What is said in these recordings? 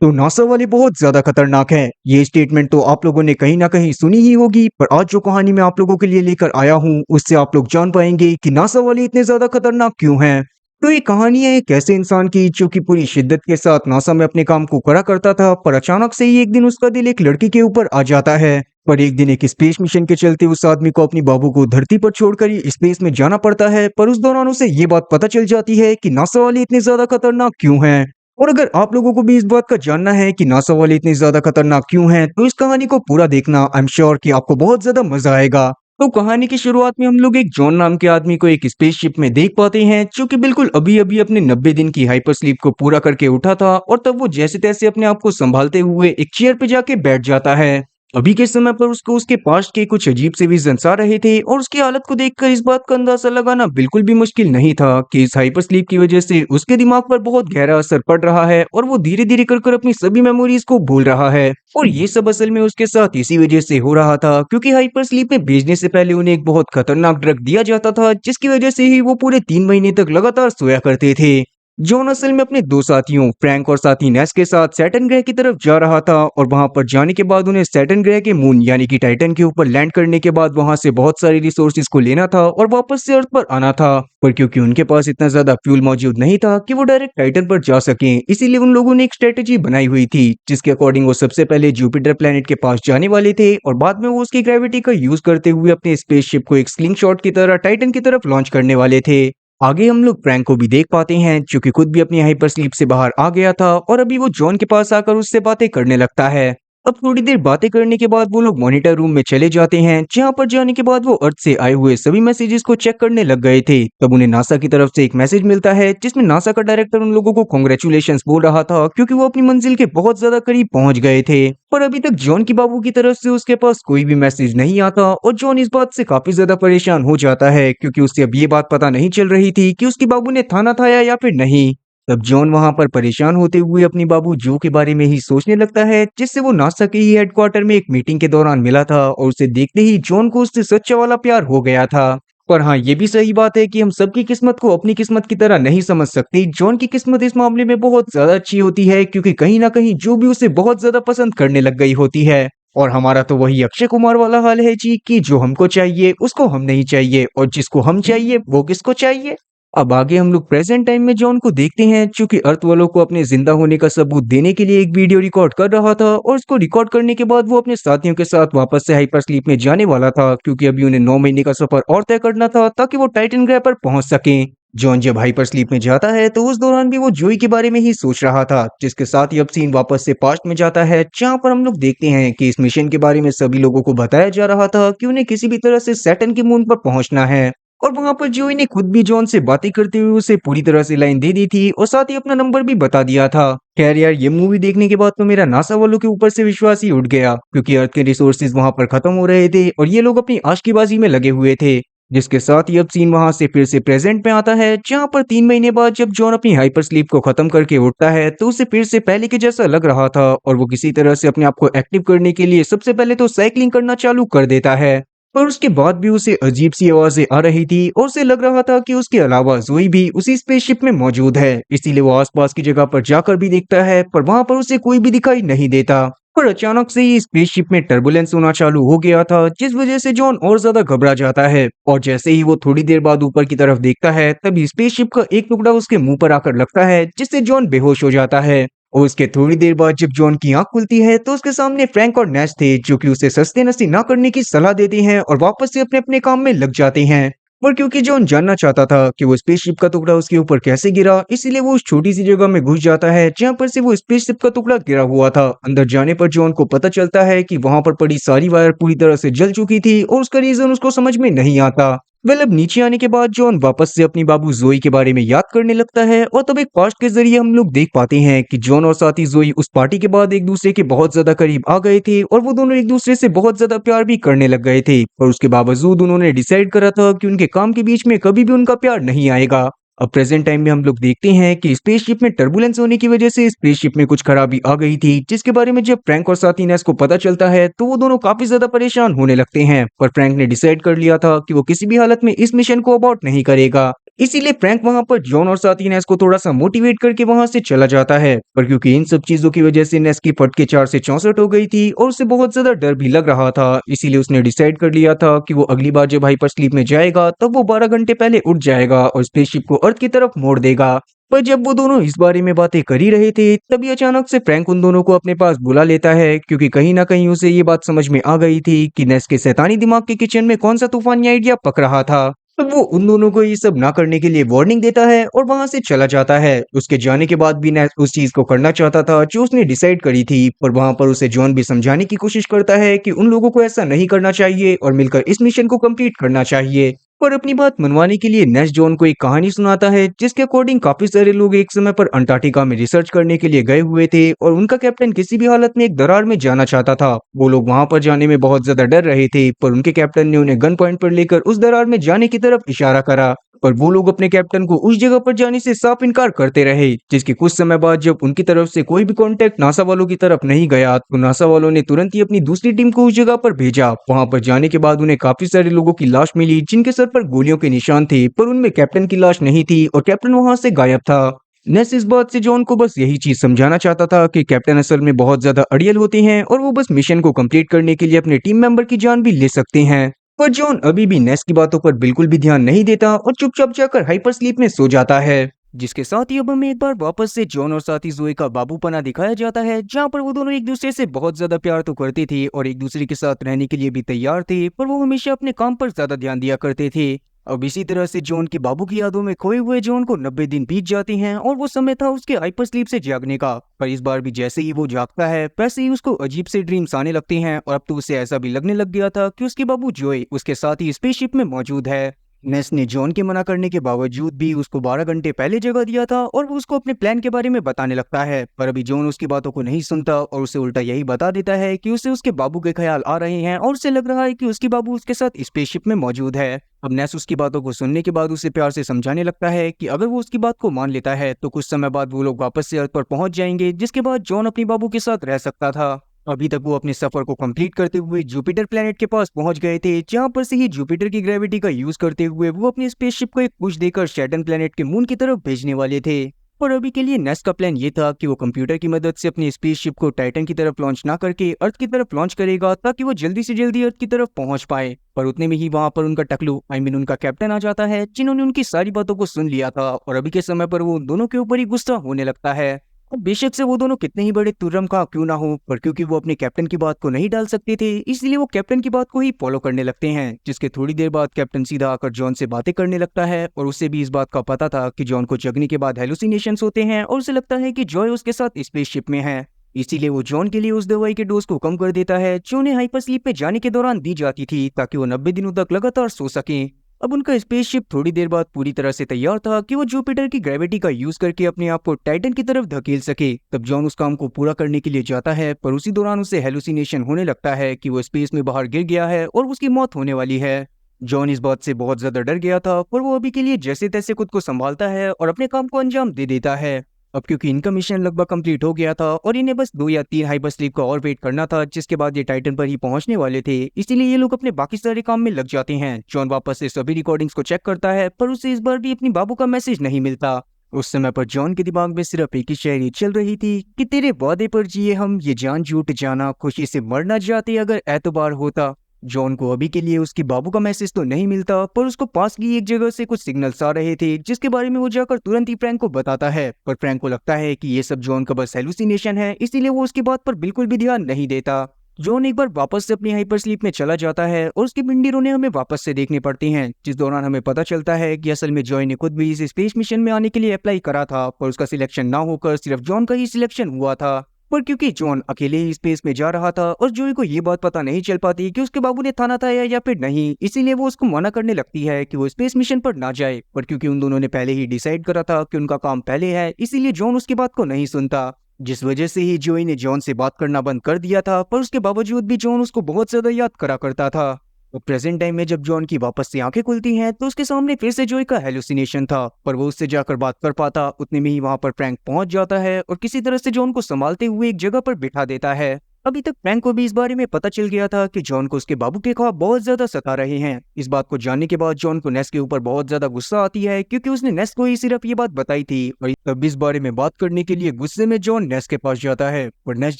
तो नासा वाले बहुत ज्यादा खतरनाक हैं। ये स्टेटमेंट तो आप लोगों ने कहीं ना कहीं सुनी ही होगी, पर आज जो कहानी मैं आप लोगों के लिए लेकर आया हूँ उससे आप लोग जान पाएंगे कि नासा वाले इतने ज्यादा खतरनाक क्यों हैं। तो ये कहानी है एक ऐसे इंसान की जो कि पूरी शिद्दत के साथ नासा में अपने काम को करा करता था, पर अचानक से ही एक दिन उसका दिल एक लड़की के ऊपर आ जाता है। पर एक दिन एक स्पेस मिशन के चलते उस आदमी को अपनी बाबू को धरती पर छोड़कर ही स्पेस में जाना पड़ता है, पर उस दौरान उसे ये बात पता चल जाती है कि नासा वाले इतने ज्यादा खतरनाक क्यों हैं। और अगर आप लोगों को भी इस बात का जानना है कि नासा वाले इतने ज्यादा खतरनाक क्यों हैं, तो इस कहानी को पूरा देखना। आई एम श्योर कि आपको बहुत ज्यादा मजा आएगा। तो कहानी की शुरुआत में हम लोग एक जॉन नाम के आदमी को एक स्पेसशिप में देख पाते हैं, जो कि बिल्कुल अभी अभी अपने 90 दिन की हाइपर स्लीप को पूरा करके उठा था, और तब वो जैसे तैसे अपने आप को संभालते हुए एक चेयर पे जाके बैठ जाता है। अभी के समय पर उसको उसके पास्ट के कुछ अजीब से विजन्स आ रहे थे, और उसकी हालत को देखकर इस बात का अंदाजा लगाना बिल्कुल भी मुश्किल नहीं था कि इस हाइपर स्लीप की वजह से उसके दिमाग पर बहुत गहरा असर पड़ रहा है, और वो धीरे धीरे कर अपनी सभी मेमोरीज को भूल रहा है। और ये सब असल में उसके साथ इसी वजह से हो रहा था क्योंकि हाइपर स्लीप में भेजने से पहले उन्हें एक बहुत खतरनाक ड्रग दिया जाता था, जिसकी वजह से ही वो पूरे 3 महीने तक लगातार सोया करते थे। जॉन असल में अपने दो साथियों फ्रैंक और साथी नेस के साथ सैटर्न ग्रह की तरफ जा रहा था, और वहां पर जाने के बाद उन्हें सैटर्न ग्रह के मून यानी कि टाइटन के ऊपर लैंड करने के बाद वहां से बहुत सारी रिसोर्सेज को लेना था और वापस से अर्थ पर आना था। पर क्योंकि उनके पास इतना ज्यादा फ्यूल मौजूद नहीं था कि वो डायरेक्ट टाइटन पर जा सकें, इसीलिए उन लोगों ने एक स्ट्रेटेजी बनाई हुई थी, जिसके अकॉर्डिंग वो सबसे पहले जुपिटर प्लेनेट के पास जाने वाले थे, और बाद में वो उसकी ग्रेविटी का यूज करते हुए अपने स्पेसशिप को एक स्लिंग शॉट की तरह टाइटन की तरफ लॉन्च करने वाले थे। आगे हम लोग फ्रैंक को भी देख पाते हैं, जो कि खुद भी अपनी हाइपर स्लीप से बाहर आ गया था, और अभी वो जॉन के पास आकर उससे बातें करने लगता है। अब थोड़ी देर बातें करने के बाद वो लोग मॉनिटर रूम में चले जाते हैं, जहां पर जाने के बाद वो अर्थ से आए हुए सभी मैसेजेस को चेक करने लग गए थे। तब उन्हें नासा की तरफ से एक मैसेज मिलता है, जिसमें नासा का डायरेक्टर उन लोगों को कॉन्ग्रेचुलेशंस बोल रहा था क्योंकि वो अपनी मंजिल के बहुत ज्यादा करीब पहुंच गए थे। पर अभी तक जॉन की बाबू की तरफ से उसके पास कोई भी मैसेज नहीं आता, और जॉन इस बात से काफी ज्यादा परेशान हो जाता है क्योंकि उसे अब ये बात पता नहीं चल रही थी कि उसके बाबू ने थाना थाया या फिर नहीं। तब जॉन वहां पर परेशान होते हुए अपनी बाबू जो के बारे में ही सोचने लगता है, जिससे वो नासा के ही हेडक्वार्टर में एक मीटिंग के दौरान मिला था, और उसे देखते ही जॉन को उससे सच्चा वाला प्यार हो गया था। पर हाँ, ये भी सही बात है कि हम सबकी किस्मत को अपनी किस्मत की तरह नहीं समझ सकते। जॉन की किस्मत इस मामले में बहुत ज्यादा अच्छी होती है क्योंकि कहीं ना कहीं जो भी उसे बहुत ज्यादा पसंद करने लग गई होती है। और हमारा तो वही अक्षय कुमार वाला हाल है जी, कि जो हमको चाहिए उसको हम नहीं चाहिए, और जिसको हम चाहिए वो किसको चाहिए। अब आगे हम लोग प्रेजेंट टाइम में जॉन को देखते हैं, चूंकि अर्थ वालों को अपने जिंदा होने का सबूत देने के लिए एक वीडियो रिकॉर्ड कर रहा था, और उसको रिकॉर्ड करने के बाद वो अपने साथियों के साथ वापस से हाइपर स्लीप में जाने वाला था, क्योंकि अभी उन्हें 9 महीने का सफर और तय करना था ताकि वो टाइटन ग्रह पर पहुंच सके। जॉन जब हाइपर स्लीप में जाता है तो उस दौरान भी वो जोई के बारे में ही सोच रहा था, जिसके साथ ही अब सीन वापस से पास्ट में जाता है, जहां पर हम लोग देखते हैं कि इस मिशन के बारे में सभी लोगों को बताया जा रहा था कि उन्हें किसी भी तरह से सैटर्न के मून पर पहुंचना है। और वहां पर जोई ने खुद भी जॉन से बातें करते हुए उसे पूरी तरह से लाइन दे दी थी, और साथ ही अपना नंबर भी बता दिया था। खैर यार, ये मूवी देखने के बाद तो मेरा नासा वालों के ऊपर से विश्वास ही उठ गया, क्योंकि अर्थ के रिसोर्सेज वहां पर खत्म हो रहे थे और ये लोग अपनी आशिकीबाजी में लगे हुए थे। जिसके साथ ही अब सीन वहां से फिर से प्रेजेंट में आता है, जहां पर 3 महीने बाद जब जॉन अपनी हाइपर स्लीप को खत्म करके उठता है तो उसे फिर से पहले के जैसा लग रहा था, और वो किसी तरह से अपने आप को एक्टिव करने के लिए सबसे पहले तो साइकिलिंग करना चालू कर देता है। पर उसके बाद भी उसे अजीब सी आवाजें आ रही थी, और उसे लग रहा था कि उसके अलावा जोई भी उसी स्पेसशिप में मौजूद है, इसीलिए वो आसपास की जगह पर जाकर भी देखता है, पर वहां पर उसे कोई भी दिखाई नहीं देता। पर अचानक से ही स्पेसशिप में टर्बुलेंस होना चालू हो गया था, जिस वजह से जॉन और ज्यादा घबरा जाता है, और जैसे ही वो थोड़ी देर बाद ऊपर की तरफ देखता है तभी स्पेसशिप का एक टुकड़ा उसके मुंह पर आकर लगता है, जिससे जॉन बेहोश हो जाता है। और उसके थोड़ी देर बाद जब जॉन की आंख खुलती है तो उसके सामने फ्रैंक और नैश थे, जो कि उसे सस्ते नसी ना करने की सलाह देते हैं और वापस से अपने अपने काम में लग जाते हैं। पर क्योंकि जॉन जानना चाहता था कि वो स्पेसशिप का टुकड़ा उसके ऊपर कैसे गिरा, इसीलिए वो उस छोटी सी जगह में घुस जाता है जहां पर से वो स्पेसशिप का टुकड़ा गिरा हुआ था। अंदर जाने पर जॉन को पता चलता है कि वहां पर पड़ी सारी वायर पूरी तरह से जल चुकी थी, और उसका रीजन उसको समझ में नहीं आता। वेल, अब नीचे आने के बाद जॉन वापस से अपनी बाबू जोई के बारे में याद करने लगता है, और तब एक पास्ट के जरिए हम लोग देख पाते हैं कि जॉन और साथी जोई उस पार्टी के बाद एक दूसरे के बहुत ज्यादा करीब आ गए थे, और वो दोनों एक दूसरे से बहुत ज्यादा प्यार भी करने लग गए थे, पर उसके बावजूद उन्होंने डिसाइड करा था कि उनके काम के बीच में कभी भी उनका प्यार नहीं आएगा। अब प्रेजेंट टाइम में हम लोग देखते हैं कि स्पेसशिप में टर्बुलेंस होने की वजह से स्पेसशिप में कुछ खराबी आ गई थी, जिसके बारे में जब फ्रैंक और साथी नेस को पता चलता है तो वो दोनों काफी ज्यादा परेशान होने लगते हैं। पर फ्रैंक ने डिसाइड कर लिया था कि वो किसी भी हालत में इस मिशन को अबॉर्ट नहीं करेगा, इसीलिए फ्रैंक वहां पर जॉन और साथ ही नेस को थोड़ा सा मोटिवेट करके वहां से चला जाता है। पर क्योंकि इन सब चीजों की वजह से नेस की फटके 4 से 64 हो गई थी और उसे बहुत ज्यादा डर भी लग रहा था, इसीलिए उसने डिसाइड कर लिया था कि वो अगली बार जब हाइपर स्लीप में जाएगा तब वो 12 घंटे पहले उठ जाएगा और स्पेसशिप को अर्थ की तरफ मोड़ देगा। पर जब वो दोनों इस बारे में बातें कर ही रहे थे तभी अचानक से फ्रैंक उन दोनों को अपने पास बुला लेता है, क्योंकि कहीं ना कहीं उसे ये बात समझ में आ गई थी कि नेस के शैतानी दिमाग के किचन में कौन सा तूफानी आइडिया पक रहा था। तब वो उन दोनों को ये सब ना करने के लिए वार्निंग देता है और वहां से चला जाता है। उसके जाने के बाद भी नेस उस चीज को करना चाहता था जो उसने डिसाइड करी थी, पर वहां पर उसे जॉन भी समझाने की कोशिश करता है कि उन लोगों को ऐसा नहीं करना चाहिए और मिलकर इस मिशन को कंप्लीट करना चाहिए। पर अपनी बात मनवाने के लिए नेस जॉन को एक कहानी सुनाता है जिसके अकॉर्डिंग काफी सारे लोग एक समय पर अंटार्कटिका में रिसर्च करने के लिए गए हुए थे और उनका कैप्टन किसी भी हालत में एक दरार में जाना चाहता था। वो लोग वहां पर जाने में बहुत ज्यादा डर रहे थे, पर उनके कैप्टन ने उन्हें गन पॉइंट पर लेकर उस दरार में जाने की तरफ इशारा करा। पर वो लोग अपने कैप्टन को उस जगह पर जाने से साफ इनकार करते रहे, जिसके कुछ समय बाद जब उनकी तरफ से कोई भी कांटेक्ट नासा वालों की तरफ नहीं गया तो नासा वालों ने तुरंत ही अपनी दूसरी टीम को उस जगह पर भेजा। वहां पर जाने के बाद उन्हें काफी सारे लोगों की लाश मिली जिनके सर पर गोलियों के निशान थे, पर उनमें कैप्टन की लाश नहीं थी और कैप्टन वहां से गायब था। नेस इस बात से जॉन को बस यही चीज समझाना चाहता था कि कैप्टन असल में बहुत ज्यादा अड़ियल होते हैं और वो बस मिशन को कंप्लीट करने के लिए अपने टीम मेंबर की जान भी ले सकते हैं। पर जॉन अभी भी नेस की बातों पर बिल्कुल भी ध्यान नहीं देता और चुपचाप जाकर हाइपर स्लीप में सो जाता है। जिसके साथ ही अब हमें एक बार वापस से जॉन और साथी जोए का बाबूपना दिखाया जाता है, जहां पर वो दोनों एक दूसरे से बहुत ज्यादा प्यार तो करते थे और एक दूसरे के साथ रहने के लिए भी तैयार थे, पर वो हमेशा अपने काम पर ज्यादा ध्यान दिया करते थे। अब इसी तरह से जॉन के बाबू की यादों में खोए हुए जॉन को 90 दिन बीत जाते हैं और वो समय था उसके हाइपर स्लीप से जागने का। पर इस बार भी जैसे ही वो जागता है वैसे ही उसको अजीब से ड्रीम्स आने लगते हैं और अब तो उसे ऐसा भी लगने लग गया था कि उसके बाबू जोए उसके साथ ही स्पेसशिप में मौजूद है। नेस ने जॉन के मना करने के बावजूद भी उसको 12 घंटे पहले जगह दिया था और वो उसको अपने प्लान के बारे में बताने लगता है, पर अभी जॉन उसकी बातों को नहीं सुनता और उसे उल्टा यही बता देता है कि उसे उसके बाबू के ख्याल आ रहे हैं और उसे लग रहा है कि उसकी बाबू उसके साथ स्पेसशिप में मौजूद है। अब नेस उसकी बातों को सुनने के बाद उसे प्यार से समझाने लगता है कि अगर वो उसकी बात को मान लेता है तो कुछ समय बाद वो लोग वापस से अर्थ पर पहुंच जाएंगे, जिसके बाद जॉन अपने बाबू के साथ रह सकता था। अभी तक वो अपने सफर को कंप्लीट करते हुए जुपिटर प्लेनेट के पास पहुंच गए थे, जहां पर से ही जुपिटर की ग्रेविटी का यूज करते हुए वो अपनी स्पेसशिप को एक पुश देकर सैटर्न प्लेनेट के मून की तरफ भेजने वाले थे। पर अभी के लिए नेस का प्लान ये था कि वो कंप्यूटर की मदद से अपनी स्पेसशिप को टाइटन की तरफ लॉन्च ना करके अर्थ की तरफ लॉन्च करेगा ताकि वो जल्दी से जल्दी अर्थ की तरफ पहुंच पाए। पर उतने में ही वहां पर उनका टकलू उनका कैप्टन आ जाता है, जिन्होंने उनकी सारी बातों को सुन लिया था और अभी के समय पर वो दोनों के ऊपर ही गुस्सा होने लगता है। अब बेशक से वो दोनों कितने ही बड़े तुर्रम का क्यों ना हो, पर क्योंकि वो अपने कैप्टन की बात को नहीं डाल सकते थे इसलिए वो कैप्टन की बात को ही फॉलो करने लगते हैं। जिसके थोड़ी देर बाद कैप्टन सीधा आकर जॉन से बातें करने लगता है और उसे भी इस बात का पता था कि जॉन को जगने के बाद हेलुसिनेशंस होते हैं और उसे लगता है कि जॉय उसके साथ स्पेसशिप में है। इसीलिए वो जॉन के लिए उस दवाई के डोज को कम कर देता है जो उन्हें हाइपर स्लीप में जाने के दौरान दी जाती थी, ताकि वो 90 दिनों तक लगातार सो सकें। अब उनका स्पेसशिप थोड़ी देर बाद पूरी तरह से तैयार था कि वो जुपिटर की ग्रेविटी का यूज करके अपने आप को टाइटन की तरफ धकेल सके। तब जॉन उस काम को पूरा करने के लिए जाता है, पर उसी दौरान उसे हेलुसिनेशन होने लगता है कि वो स्पेस में बाहर गिर गया है और उसकी मौत होने वाली है। जॉन इस बात से बहुत ज्यादा डर गया था, पर वो अभी के लिए जैसे तैसे खुद को संभालता है और अपने काम को अंजाम दे देता है। अब क्योंकि इनका मिशन लगभग कंप्लीट हो गया था और इन्हें बस 2 या 3 हाइपर स्लीप का और वेट करना था, जिसके बाद ये टाइटन पर ही पहुंचने वाले थे, इसीलिए ये लोग अपने बाकी सारे काम में लग जाते हैं। जॉन वापस से सभी रिकॉर्डिंग्स को चेक करता है, पर उसे इस बार भी अपनी बाबू का मैसेज नहीं मिलता। उस समय पर जॉन के दिमाग में सिर्फ एक ही शायरी चल रही थी कि तेरे वादे पर जिए हम, ये जान झूठ जाना, खुशी से मर न जाते अगर एतबार होता। जॉन को अभी के लिए उसके बाबू का मैसेज तो नहीं मिलता, पर उसको पास की एक जगह से कुछ सिग्नल्स आ रहे थे जिसके बारे में वो जाकर तुरंत ही फ्रैंक को बताता है। पर फ्रैंक को लगता है कि ये सब जॉन का बस हेलुसिनेशन है, इसीलिए वो उसकी बात पर बिल्कुल भी ध्यान नहीं देता। जॉन एक बार वापस से अपनी हाइपर स्लीप में चला जाता है और उसके पिंडी रोने हमें वापस से देखने पड़ते हैं, जिस दौरान हमें पता चलता है कि असल में जॉय ने खुद भी इस स्पेस मिशन में आने के लिए अप्लाई करा था, पर उसका सिलेक्शन ना होकर सिर्फ जॉन का ही सिलेक्शन हुआ था। पर क्योंकि जॉन अकेले ही स्पेस में जा रहा था और जॉय को ये बात पता नहीं चल पाती कि उसके बाबू ने थाना था या फिर नहीं, इसीलिए वो उसको मना करने लगती है कि वो स्पेस मिशन पर ना जाए। पर क्योंकि उन दोनों ने पहले ही डिसाइड करा था कि उनका काम पहले है, इसीलिए जॉन उसकी बात को नहीं सुनता, जिस वजह से ही जॉय ने जॉन से बात करना बंद कर दिया था। पर उसके बावजूद भी जॉन उसको बहुत ज्यादा याद करा करता था। तो प्रेजेंट टाइम में जब जॉन की वापस से आंखें खुलती हैं तो उसके सामने फिर से जॉय का हेलुसिनेशन था, पर वो उससे जाकर बात कर पाता। उतने में ही वहां पर फ्रैंक पहुंच जाता है और किसी तरह से जॉन को संभालते हुए एक जगह पर बिठा देता है। अभी तक फ्रैंक को भी इस बारे में पता चल गया था कि जॉन को उसके बाबू के ख्वाब बहुत ज्यादा सता रहे हैं। इस बात को जानने के बाद जॉन को नेस्ट के ऊपर बहुत ज्यादा गुस्सा आती है, क्योंकि उसने नेस्ट को ही सिर्फ ये बात बताई थी। और तब इस बारे में बात करने के लिए गुस्से में जॉन नेस्ट के पास जाता है, और नेस्ट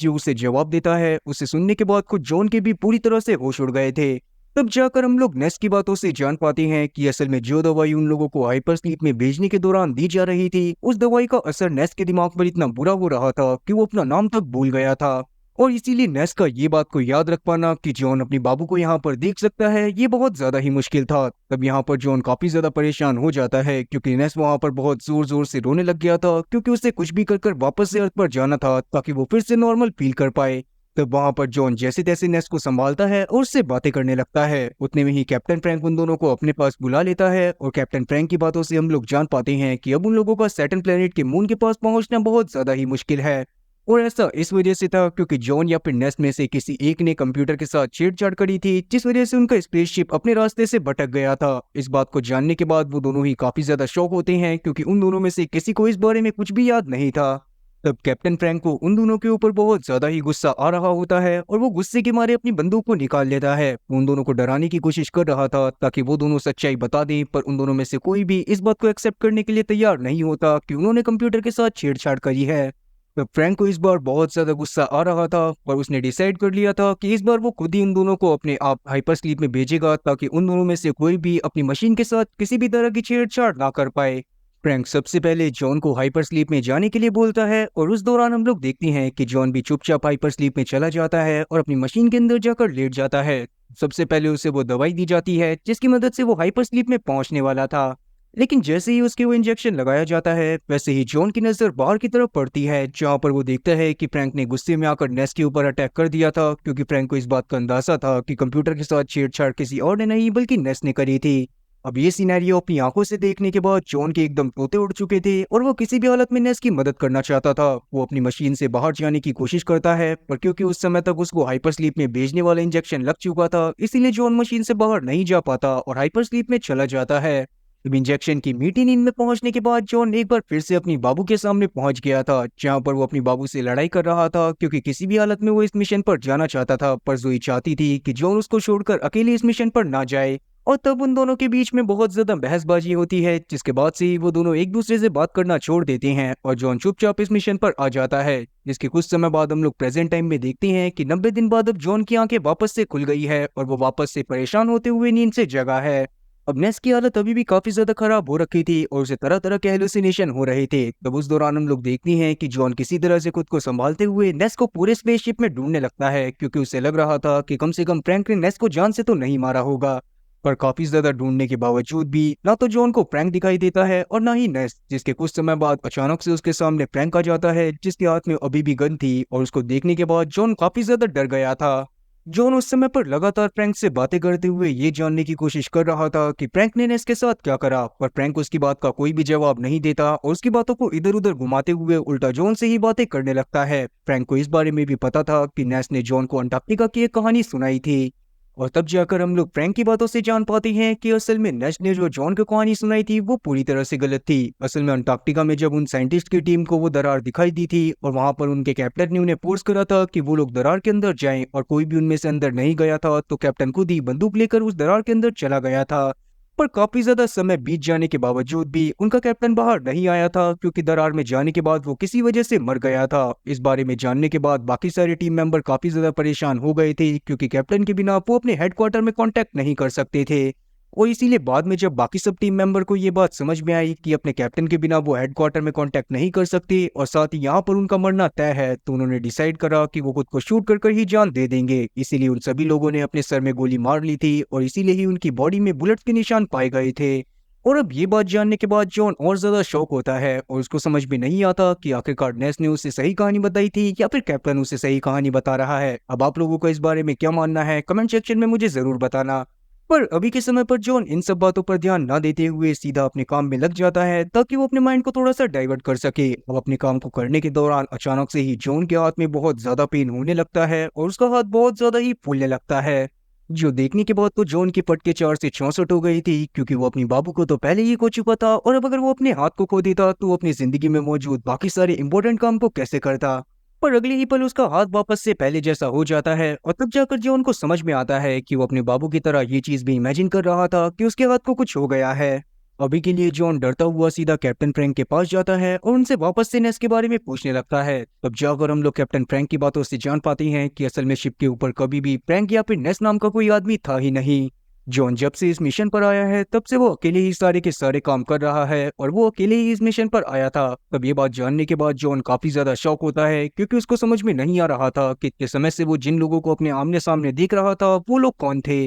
जो उसे जवाब देता है उसे सुनने के बाद खुद जॉन के भी पूरी तरह से होश उड़ गए थे। तब जाकर हम लोग नेस्ट की बातों से जान पाते हैं कि असल में जो दवाई उन लोगों को हाइपर स्लीप में भेजने के दौरान दी जा रही थी, उस दवाई का असर नेस्ट के दिमाग पर इतना बुरा हो रहा था कि वो अपना नाम तक भूल गया था। और इसीलिए नेस का ये बात को याद रख पाना कि जॉन अपने बाबू को यहाँ पर देख सकता है, ये बहुत ज्यादा ही मुश्किल था। तब यहाँ पर जॉन काफी ज्यादा परेशान हो जाता है, क्योंकि नेस वहाँ पर बहुत जोर जोर से रोने लग गया था, क्योंकि उसे कुछ भी कर वापस से अर्थ पर जाना था ताकि वो फिर से नॉर्मल फील कर पाए। तब वहाँ पर जॉन जैसे तैसे नेस को संभालता है और उससे बातें करने लगता है। उतने में ही कैप्टन फ्रैंक उन दोनों को अपने पास बुला लेता है, और कैप्टन फ्रैंक की बातों से हम लोग जान पाते हैं कि अब उन लोगों का सैटर्न प्लेनेट के मून के पास पहुंचना बहुत ज्यादा ही मुश्किल है। और ऐसा इस वजह से था क्योंकि जॉन या फिर नेस्ट में से किसी एक ने कंप्यूटर के साथ छेड़छाड़ करी थी, जिस वजह से उनका स्पेसशिप अपने रास्ते से भटक गया था। इस बात को जानने के बाद वो दोनों ही काफी ज्यादा शॉक होते हैं, क्योंकि उन दोनों में से किसी को इस बारे में कुछ भी याद नहीं था। तब कैप्टन फ्रैंक को उन दोनों के ऊपर बहुत ज्यादा ही गुस्सा आ रहा होता है, और वो गुस्से के मारे अपनी बंदूक को निकाल लेता है। वो उन दोनों को डराने की कोशिश कर रहा था ताकि वो दोनों सच्चाई बता दें, पर उन दोनों में से कोई भी इस बात को एक्सेप्ट करने के लिए तैयार नहीं होता कि उन्होंने कंप्यूटर के साथ छेड़छाड़ करी है। तो फ्रैंक को इस बार बहुत ज्यादा गुस्सा आ रहा था, पर उसने डिसाइड कर लिया था कि इस बार वो खुद ही उन दोनों को अपने आप हाइपर स्लीप में भेजेगा, ताकि उन दोनों में से कोई भी अपनी मशीन के साथ किसी भी तरह की छेड़छाड़ ना कर पाए। फ्रैंक सबसे पहले जॉन को हाइपर स्लीप में जाने के लिए बोलता है, और उस दौरान हम लोग देखते हैं कि जॉन भी चुपचाप हाइपर स्लीप में चला जाता है और अपनी मशीन के अंदर जाकर लेट जाता है। सबसे पहले उसे वो दवाई दी जाती है जिसकी मदद से वो हाइपर स्लीप में पहुंचने वाला था, लेकिन जैसे ही उसके वो इंजेक्शन लगाया जाता है, वैसे ही जॉन की नजर बाहर की तरफ पड़ती है, जहां पर वो देखता है कि फ्रैंक ने गुस्से में आकर नेस के ऊपर अटैक कर दिया था, क्योंकि फ्रैंक को इस बात का अंदाजा था कि कंप्यूटर के साथ छेड़छाड़ किसी और ने नहीं बल्कि नेस ने करी थी। अब ये सिनेरियो अपनी आंखों से देखने के बाद जॉन के एकदम तोते उड़ चुके थे, और वो किसी भी हालत में नेस की मदद करना चाहता था। वो अपनी मशीन से बाहर जाने की कोशिश करता है, पर क्योंकि उस समय तक उसको हाइपर स्लीप में भेजने वाला इंजेक्शन लग चुका था, इसीलिए जॉन मशीन से बाहर नहीं जा पाता और हाइपर स्लीप में चला जाता है। अब इंजेक्शन की मीठी नींद में पहुंचने के बाद जॉन एक बार फिर से अपनी बाबू के सामने पहुंच गया था, जहां पर वो अपनी बाबू से लड़ाई कर रहा था, क्योंकि किसी भी हालत में वो इस मिशन पर जाना चाहता था। पर जोई चाहती थी कि जॉन उसको छोड़कर अकेले इस मिशन पर ना जाए। और तब उन दोनों के बीच में बहुत ज्यादा बहसबाजी होती है, जिसके बाद से ही वो दोनों एक दूसरे से बात करना छोड़ देते हैं, और जॉन चुपचाप इस मिशन पर आ जाता है। जिसके कुछ समय बाद हम लोग प्रेजेंट टाइम में देखते हैं कि 90 दिन बाद अब जॉन की आंखें वापस से खुल गई है, और वो वापस से परेशान होते हुए नींद से जगा है। अब नेस की हालत अभी भी काफी ज्यादा खराब हो रखी थी, और उसे तरह तरह के हेलुसिनेशन हो रहे थे। तब उस दौरान हम लोग देखते हैं कि जॉन किसी तरह से खुद को संभालते हुए नेस को पूरे स्पेसशिप में ढूंढने लगता है, क्योंकि उसे लग रहा था कि कम से कम फ्रैंक ने नेस को जान से तो नहीं मारा होगा। पर काफी ज्यादा ढूंढने के बावजूद भी ना तो जॉन को फ्रैंक दिखाई देता है और ना ही नेस, जिसके कुछ समय बाद अचानक से उसके सामने फ्रैंक आ जाता है, जिसके हाथ में अभी भी गन थी, और उसको देखने के बाद जॉन काफी ज्यादा डर गया था। जॉन उस समय पर लगातार फ्रैंक से बातें करते हुए ये जानने की कोशिश कर रहा था कि फ्रैंक ने नेस के साथ क्या करा, पर फ्रैंक उसकी बात का कोई भी जवाब नहीं देता, और उसकी बातों को इधर उधर घुमाते हुए उल्टा जॉन से ही बातें करने लगता है। फ्रैंक को इस बारे में भी पता था कि नेस ने जॉन को अंटार्कटिका की एक कहानी सुनाई थी, और तब जाकर हम लोग फ्रैंक की बातों से जान पाते हैं कि असल में नेश ने जो जॉन को कहानी सुनाई थी वो पूरी तरह से गलत थी। असल में अंटार्कटिका में जब उन साइंटिस्ट की टीम को वो दरार दिखाई दी थी, और वहां पर उनके कैप्टन ने उन्हें फोर्स करा था कि वो लोग दरार के अंदर जाएं, और कोई भी उनमें से अंदर नहीं गया था, तो कैप्टन खुद ही बंदूक लेकर उस दरार के अंदर चला गया था। पर काफी ज्यादा समय बीत जाने के बावजूद भी उनका कैप्टन बाहर नहीं आया था, क्योंकि दरार में जाने के बाद वो किसी वजह से मर गया था। इस बारे में जानने के बाद बाकी सारे टीम मेंबर काफी ज्यादा परेशान हो गए थे, क्योंकि कैप्टन के बिना वो अपने हेडक्वार्टर में कांटेक्ट नहीं कर सकते थे। और इसीलिए बाद में जब बाकी सब टीम मेंबर को ये बात समझ में आई कि अपने कैप्टन के बिना वो हेडक्वार्टर में कांटेक्ट नहीं कर सकते, और साथ ही यहाँ पर उनका मरना तय है, तो उन्होंने डिसाइड करा कि वो खुद को शूट कर ही जान दे देंगे। इसीलिए उन सभी लोगों ने अपने सर में गोली मार ली थी, और इसीलिए ही उनकी बॉडी में बुलेट के निशान पाए गए थे। और अब ये बात जानने के बाद जॉन और ज्यादा शौक होता है, और उसको समझ में नहीं आता कि आखिरकार नेस ने उसे सही कहानी बताई थी या फिर कैप्टन उसे सही कहानी बता रहा है। अब आप लोगों का इस बारे में क्या मानना है, कमेंट सेक्शन में मुझे जरूर बताना। पर अभी के समय पर जॉन इन सब बातों पर ध्यान ना देते हुए सीधा अपने काम में लग जाता है, ताकि वो अपने माइंड को थोड़ा सा डाइवर्ट कर सके। अब अपने काम को करने के दौरान अचानक से ही जॉन के हाथ में बहुत ज्यादा पेन होने लगता है, और उसका हाथ बहुत ज्यादा ही फूलने लगता है। जो देखने के बाद तो जॉन की पटके 4 से 64 हो गई थी, क्योंकि वो अपनी बाबू को तो पहले ही खो चुका था, और अब अगर वो अपने हाथ को खो देता तो वो अपनी जिंदगी में मौजूद बाकी सारे इंपॉर्टेंट काम को कैसे करता। पर अगले ही पल उसका हाथ वापस से पहले जैसा हो जाता है और तब जाकर जॉन को समझ में आता है कि वो अपने बाबू की तरह ये चीज भी इमेजिन कर रहा था कि उसके हाथ को कुछ हो गया है। अभी के लिए जॉन डरता हुआ सीधा कैप्टन फ्रैंक के पास जाता है और उनसे वापस से नेस के बारे में पूछने लगता है। तब जाकर हम लोग कैप्टन फ्रैंक की बातों से जान पाते हैं कि असल में शिप के ऊपर कभी भी फ्रैंक या फिर नेस नाम का कोई आदमी था ही नहीं। जॉन जब से इस मिशन पर आया है तब से वो अकेले ही सारे के सारे काम कर रहा है और वो अकेले ही इस मिशन पर आया था। तब ये बात जानने के बाद जॉन काफी ज्यादा शॉक होता है क्योंकि उसको समझ में नहीं आ रहा था कि इतने समय से वो जिन लोगों को अपने आमने सामने देख रहा था वो लोग कौन थे।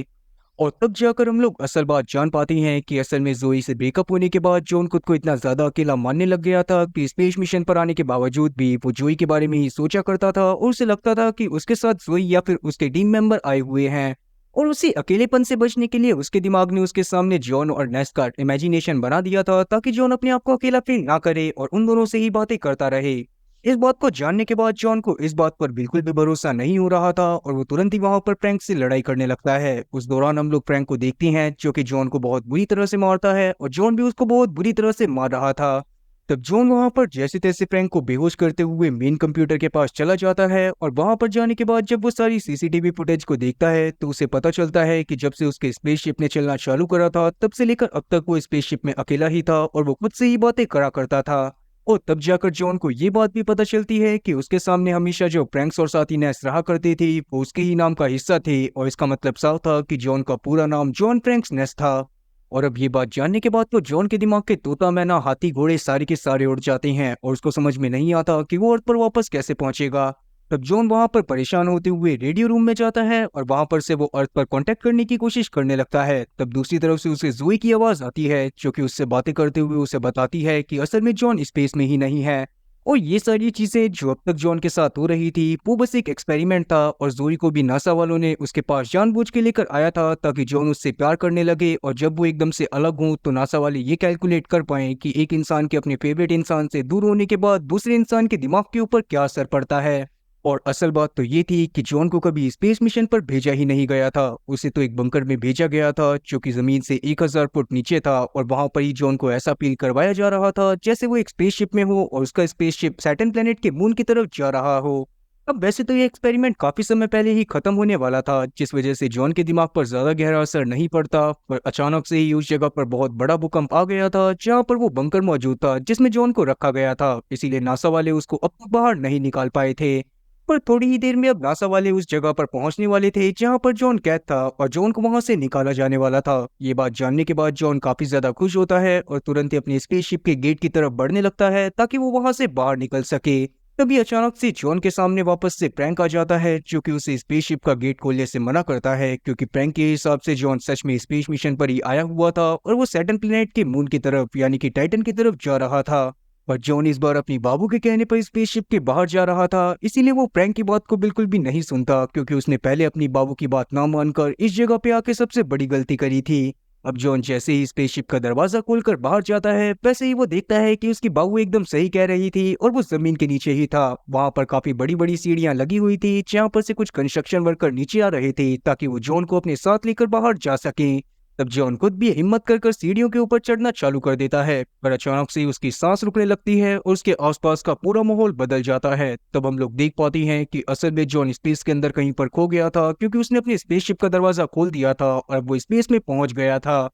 और तब जाकर हम लोग असल बात जान पाते हैं कि असल में जोई से ब्रेकअप होने के बाद जॉन खुद को इतना ज्यादा अकेला मानने लग गया था कि स्पेस मिशन पर आने के बावजूद भी वो जोई के बारे में ही सोचा करता था और उसे लगता था कि उसके साथ जोई या फिर उसके टीम मेंबर आए हुए हैं। और उसी अकेलेपन से बचने के लिए उसके दिमाग ने उसके सामने जॉन और नेस का इमेजिनेशन बना दिया था ताकि जॉन अपने आप को अकेला फील ना करे और उन दोनों से ही बातें करता रहे। इस बात को जानने के बाद जॉन को इस बात पर बिल्कुल भी भरोसा नहीं हो रहा था और वो तुरंत ही वहां पर फ्रैंक से लड़ाई करने लगता है। उस दौरान हम लोग फ्रैंक को देखते हैं जो कि जॉन को बहुत बुरी तरह से मारता है और जॉन भी उसको बहुत बुरी तरह से मार रहा था। तब जॉन वहां पर जैसे तैसे फ्रैंक को बेहोश करते हुए मेन कंप्यूटर के पास चला जाता है और वहां पर जाने के बाद जब वो सारी सीसीटीवी फुटेज को देखता है तो उसे पता चलता है कि जब से उसके स्पेसशिप ने चलना चालू करा था तब से लेकर अब तक वो स्पेसशिप में अकेला ही था और वो खुद से ही बातें करा करता था। और तब जाकर जॉन को ये बात भी पता चलती है कि उसके सामने हमेशा जो फ्रैंक्स और साथी नेस रहा करती थी वो उसके ही नाम का हिस्सा थे और इसका मतलब साफ था कि जॉन का पूरा नाम जॉन फ्रैंक्स नेस था। और अब ये बात जानने के बाद तो जॉन के दिमाग के तोता मैना हाथी घोड़े सारे के सारे उड़ जाते हैं और उसको समझ में नहीं आता कि वो अर्थ पर वापस कैसे पहुंचेगा। तब जॉन वहां पर परेशान होते हुए रेडियो रूम में जाता है और वहां पर से वो अर्थ पर कांटेक्ट करने की कोशिश करने लगता है। तब दूसरी तरफ से उसे जोई की आवाज आती है जो कि उससे बातें करते हुए उसे बताती है कि असल में जॉन स्पेस में ही नहीं है और ये सारी चीजें जो अब तक जॉन के साथ हो रही थी वो बस एक एक्सपेरिमेंट था और जोई को भी नासा वालों ने उसके पास जानबूझ के लेकर आया था ताकि जॉन उससे प्यार करने लगे और जब वो एकदम से अलग हों तो नासा वाले ये कैलकुलेट कर पाए कि एक इंसान के अपने फेवरेट इंसान से दूर होने के बाद दूसरे इंसान के दिमाग के ऊपर क्या असर पड़ता है। और असल बात तो ये थी कि जॉन को कभी स्पेस मिशन पर भेजा ही नहीं गया था, उसे तो एक बंकर में भेजा गया था जो कि जमीन से 1000 फुट नीचे था और वहां पर ही जॉन को ऐसा फील करवाया जा रहा था जैसे वो एक स्पेसशिप में हो और उसका स्पेसशिप सैटर्न प्लेनेट के मून की तरफ जा रहा हो। अब वैसे तो ये एक्सपेरिमेंट काफी समय पहले ही खत्म होने वाला था जिस वजह से जॉन के दिमाग पर ज्यादा गहरा असर नहीं पड़ता, पर अचानक से ही उस जगह पर बहुत बड़ा भूकंप आ गया था जहां पर वो बंकर मौजूद था जिसमें जॉन को रखा गया था, इसीलिए नासा वाले उसको अब तक बाहर नहीं निकाल पाए थे। पर थोड़ी ही देर में अब नासा वाले उस जगह पर पहुंचने वाले थे जहां पर जॉन कैद था और जॉन को वहां से निकाला जाने वाला था। ये बात जानने के बाद जॉन काफी ज्यादा खुश होता है और तुरंत ही अपने स्पेसशिप के गेट की तरफ बढ़ने लगता है ताकि वो वहां से बाहर निकल सके। तभी अचानक से जॉन के सामने वापस से प्रैंक आ जाता है जो कि उसे स्पेसशिप का गेट खोलने से मना करता है क्योंकि प्रैंक के हिसाब से जॉन सच में स्पेस मिशन पर ही आया हुआ था और वो सैटर्न प्लेनेट के मून की तरफ यानी कि टाइटन की तरफ जा रहा था। पर जॉन इस बार अपनी बाबू के कहने पर स्पेसशिप के बाहर जा रहा था, इसीलिए वो प्रैंक की बात को बिल्कुल भी नहीं सुनता क्योंकि उसने पहले अपनी बाबू की बात ना मानकर इस जगह पे आके सबसे बड़ी गलती करी थी। अब जॉन जैसे ही स्पेसशिप का दरवाजा खोलकर बाहर जाता है वैसे ही वो देखता है कि उसकी बाबू एकदम सही कह रही थी और वो जमीन के नीचे ही था। वहां पर काफी बड़ी बड़ी सीढ़ियां लगी हुई थी जहां पर से कुछ कंस्ट्रक्शन वर्कर नीचे आ रहे थे ताकि वो जॉन को अपने साथ लेकर बाहर जा सके। तब जॉन खुद भी हिम्मत कर सीढ़ियों के ऊपर चढ़ना चालू कर देता है पर अचानक से उसकी सांस रुकने लगती है और उसके आसपास का पूरा माहौल बदल जाता है। तब हम लोग देख पाते हैं कि असल में जॉन स्पेस के अंदर कहीं पर खो गया था क्योंकि उसने अपने स्पेसशिप का दरवाजा खोल दिया था और अब वो स्पेस में पहुंच गया था।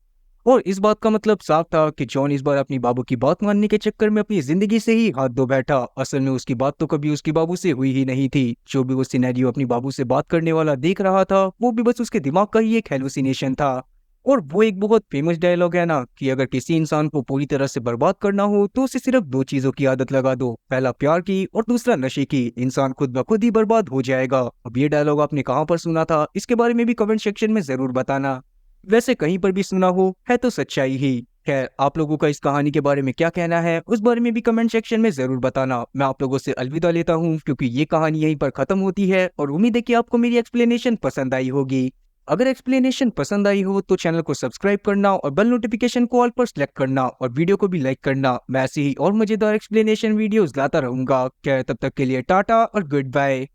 और इस बात का मतलब साफ था कि जॉन इस बार अपनी बाबू की बात मानने के चक्कर में अपनी जिंदगी से ही हाथ धो बैठा। असल में उसकी बात तो कभी उसकी बाबू से हुई ही नहीं थी, जो भी वो सिनेरियो अपनी बाबू से बात करने वाला देख रहा था वो भी बस उसके दिमाग का ही एक हेलुसिनेशन था। और वो एक बहुत फेमस डायलॉग है ना कि अगर किसी इंसान को पूरी तरह से बर्बाद करना हो तो उसे सिर्फ दो चीजों की आदत लगा दो, पहला प्यार की और दूसरा नशे की, इंसान खुद ब खुद ही बर्बाद हो जाएगा। अब ये डायलॉग आपने कहाँ पर सुना था इसके बारे में भी कमेंट सेक्शन में जरूर बताना। वैसे कहीं पर भी सुना हो है तो सच्चाई ही। खैर आप लोगों का इस कहानी के बारे में क्या कहना है उस बारे में भी कमेंट सेक्शन में जरूर बताना। मैं आप लोगों से अलविदा लेता हूँ क्योंकि ये कहानी यहीं पर खत्म होती है और उम्मीद है कि आपको मेरी एक्सप्लेनेशन पसंद आई होगी। अगर एक्सप्लेनेशन पसंद आई हो तो चैनल को सब्सक्राइब करना और बेल नोटिफिकेशन को ऑल पर सिलेक्ट करना और वीडियो को भी लाइक करना। मैं ऐसे ही और मजेदार एक्सप्लेनेशन वीडियोस लाता रहूंगा। क्या तब तक के लिए टाटा और गुड बाय।